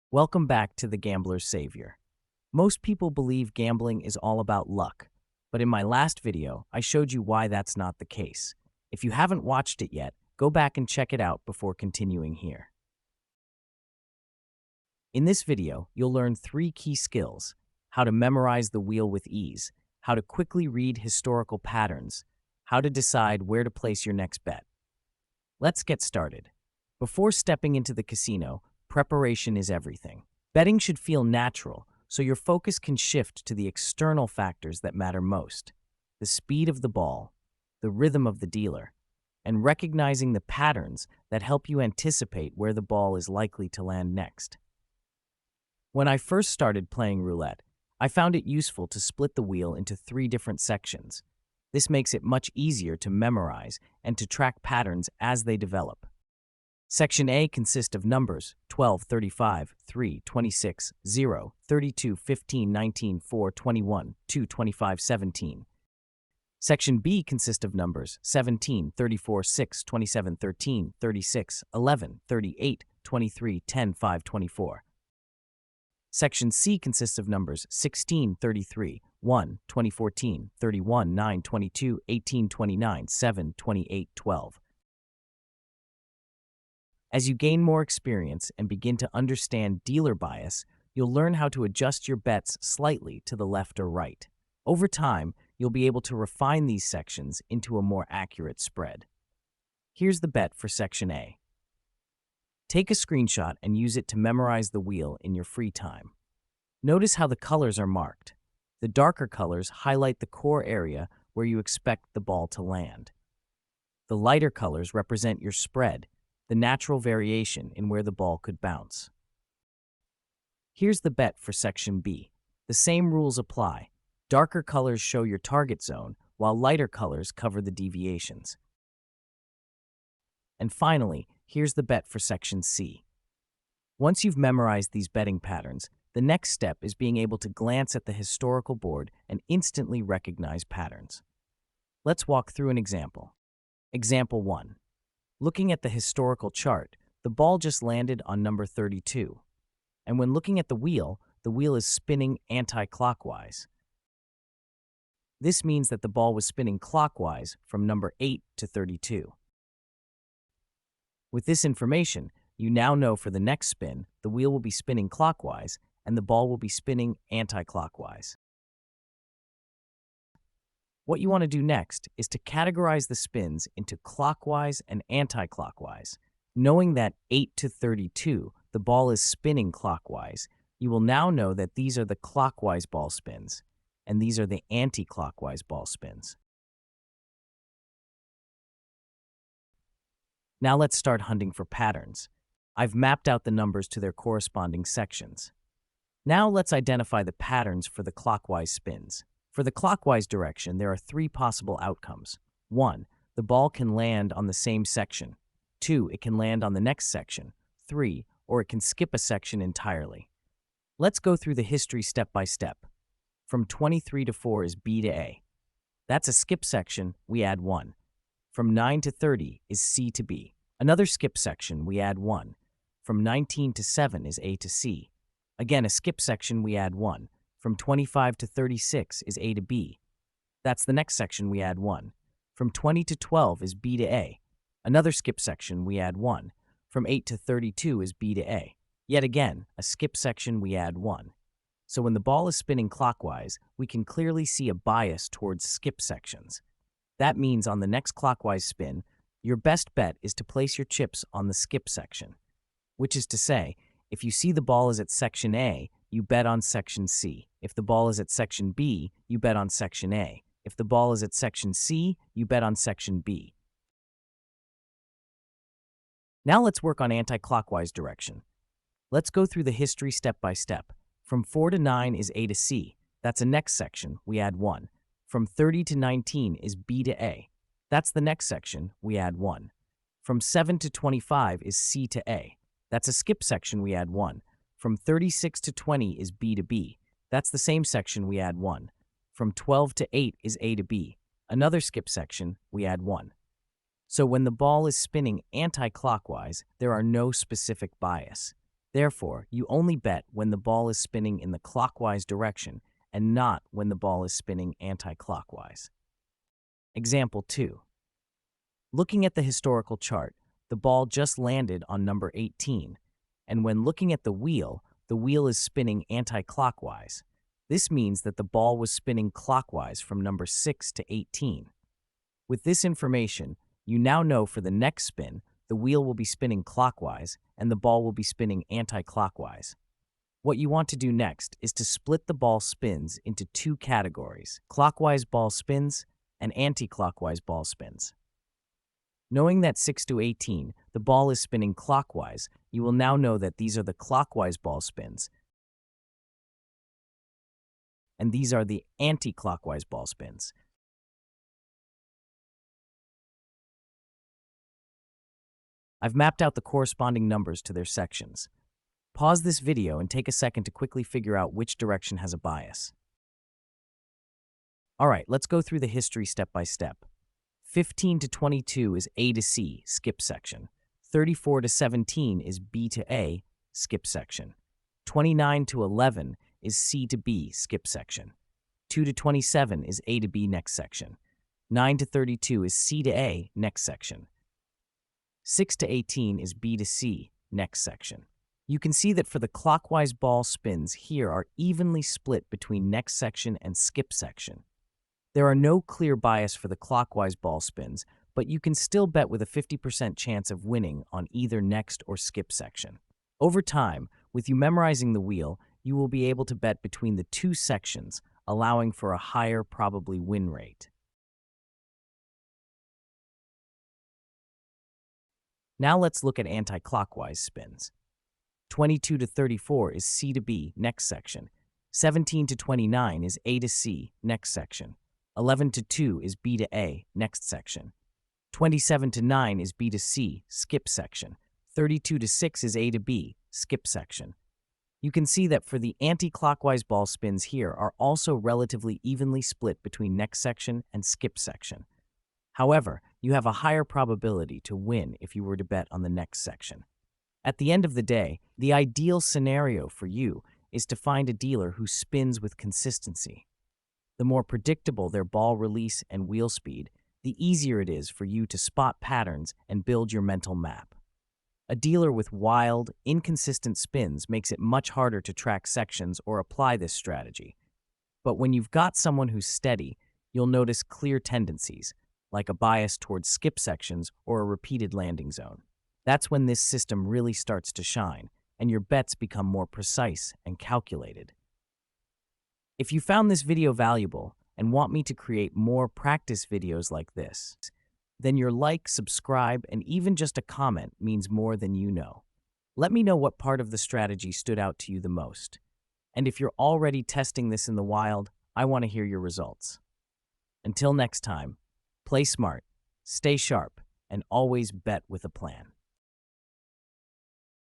Welcome back to The Gambler's Savior. Most people believe gambling is all about luck, but in my last video, I showed you why that's not the case. If you haven't watched it yet, go back and check it out before continuing here. In this video, you'll learn 3 key skills: how to memorize the wheel with ease, how to quickly read historical patterns, how to decide where to place your next bet. Let's get started. Before stepping into the casino, preparation is everything. Betting should feel natural, so your focus can shift to the external factors that matter most: the speed of the ball, the rhythm of the dealer, and recognizing the patterns that help you anticipate where the ball is likely to land next. When I first started playing roulette, I found it useful to split the wheel into 3 different sections. This makes it much easier to memorize and to track patterns as they develop. Section A consists of numbers 12, 35, 3, 26, 0, 32, 15, 19, 4, 21, 2, 25, 17. Section B consists of numbers 17, 34, 6, 27, 13, 36, 11, 38, 23, 10, 5, 24. Section C consists of numbers 16, 33, 1, 2014, 31, 9, 22, 18, 29, 7, 28, 12. As you gain more experience and begin to understand dealer bias, you'll learn how to adjust your bets slightly to the left or right. Over time, you'll be able to refine these sections into a more accurate spread. Here's the bet for Section A. Take a screenshot and use it to memorize the wheel in your free time. Notice how the colors are marked. The darker colors highlight the core area where you expect the ball to land. The lighter colors represent your spread, the natural variation in where the ball could bounce. Here's the bet for Section B. The same rules apply. Darker colors show your target zone, while lighter colors cover the deviations. And finally, here's the bet for Section C. Once you've memorized these betting patterns, the next step is being able to glance at the historical board and instantly recognize patterns. Let's walk through an example. Example 1. Looking at the historical chart, the ball just landed on number 32. And when looking at the wheel is spinning anti-clockwise. This means that the ball was spinning clockwise from number 8 to 32. With this information, you now know for the next spin, the wheel will be spinning clockwise and the ball will be spinning anti-clockwise. What you want to do next is to categorize the spins into clockwise and anti-clockwise. Knowing that 8 to 32, the ball is spinning clockwise, you will now know that these are the clockwise ball spins, and these are the anti-clockwise ball spins. Now let's start hunting for patterns. I've mapped out the numbers to their corresponding sections. Now let's identify the patterns for the clockwise spins. For the clockwise direction, there are 3 possible outcomes. 1. The ball can land on the same section. 2. It can land on the next section. 3. Or it can skip a section entirely. Let's go through the history step by step. From 23 to 4 is B to A. That's a skip section, we add 1. From 9 to 30 is C to B. Another skip section, we add 1. From 19 to 7 is A to C. Again, a skip section, we add 1. From 25 to 36 is A to B. That's the next section, we add 1. From 20 to 12 is B to A. Another skip section, we add 1. From 8 to 32 is B to A. Yet again, a skip section, we add 1. So when the ball is spinning clockwise, we can clearly see a bias towards skip sections. That means on the next clockwise spin, your best bet is to place your chips on the skip section. Which is to say, if you see the ball is at Section A, you bet on Section C. If the ball is at Section B, you bet on Section A. If the ball is at Section C, you bet on Section B. Now let's work on anti-clockwise direction. Let's go through the history step by step. From 4 to 9 is A to C. That's a next section, we add 1. From 30 to 19 is B to A. That's the next section, we add 1. From 7 to 25 is C to A. That's a skip section, we add 1. From 36 to 20 is B to B. That's the same section, we add 1. From 12 to 8 is A to B. Another skip section, we add 1. So when the ball is spinning anti-clockwise, there are no specific bias. Therefore, you only bet when the ball is spinning in the clockwise direction and not when the ball is spinning anti-clockwise. Example 2. Looking at the historical chart, the ball just landed on number 18, and when looking at the wheel is spinning anti-clockwise. This means that the ball was spinning clockwise from number 6 to 18. With this information, you now know for the next spin, the wheel will be spinning clockwise and the ball will be spinning anti-clockwise. What you want to do next is to split the ball spins into two categories: clockwise ball spins and anti-clockwise ball spins. Knowing that 6 to 18, the ball is spinning clockwise, you will now know that these are the clockwise ball spins, and these are the anti-clockwise ball spins. I've mapped out the corresponding numbers to their sections. Pause this video and take a second to quickly figure out which direction has a bias. Alright, let's go through the history step by step. 15 to 22 is A to C, skip section. 34 to 17 is B to A, skip section. 29 to 11 is C to B, skip section. 2 to 27 is A to B, next section. 9 to 32 is C to A, next section. 6 to 18 is B to C, next section. You can see that for the clockwise ball spins here are evenly split between next section and skip section. There are no clear bias for the clockwise ball spins, but you can still bet with a 50% chance of winning on either next or skip section. Over time, with you memorizing the wheel, you will be able to bet between the two sections, allowing for a higher probably win rate. Now let's look at anti-clockwise spins. 22 to 34 is C to B, next section. 17 to 29 is A to C, next section. 11 to 2 is B to A, next section. 27 to 9 is B to C, skip section. 32 to 6 is A to B, skip section. You can see that for the anti-clockwise ball spins here are also relatively evenly split between next section and skip section. However, you have a higher probability to win if you were to bet on the next section. At the end of the day, the ideal scenario for you is to find a dealer who spins with consistency. The more predictable their ball release and wheel speed, the easier it is for you to spot patterns and build your mental map. A dealer with wild, inconsistent spins makes it much harder to track sections or apply this strategy. But when you've got someone who's steady, you'll notice clear tendencies, like a bias towards skip sections or a repeated landing zone. That's when this system really starts to shine, and your bets become more precise and calculated. If you found this video valuable and want me to create more practice videos like this, then your like, subscribe, and even just a comment means more than you know. Let me know what part of the strategy stood out to you the most. And if you're already testing this in the wild, I want to hear your results. Until next time, play smart, stay sharp, and always bet with a plan.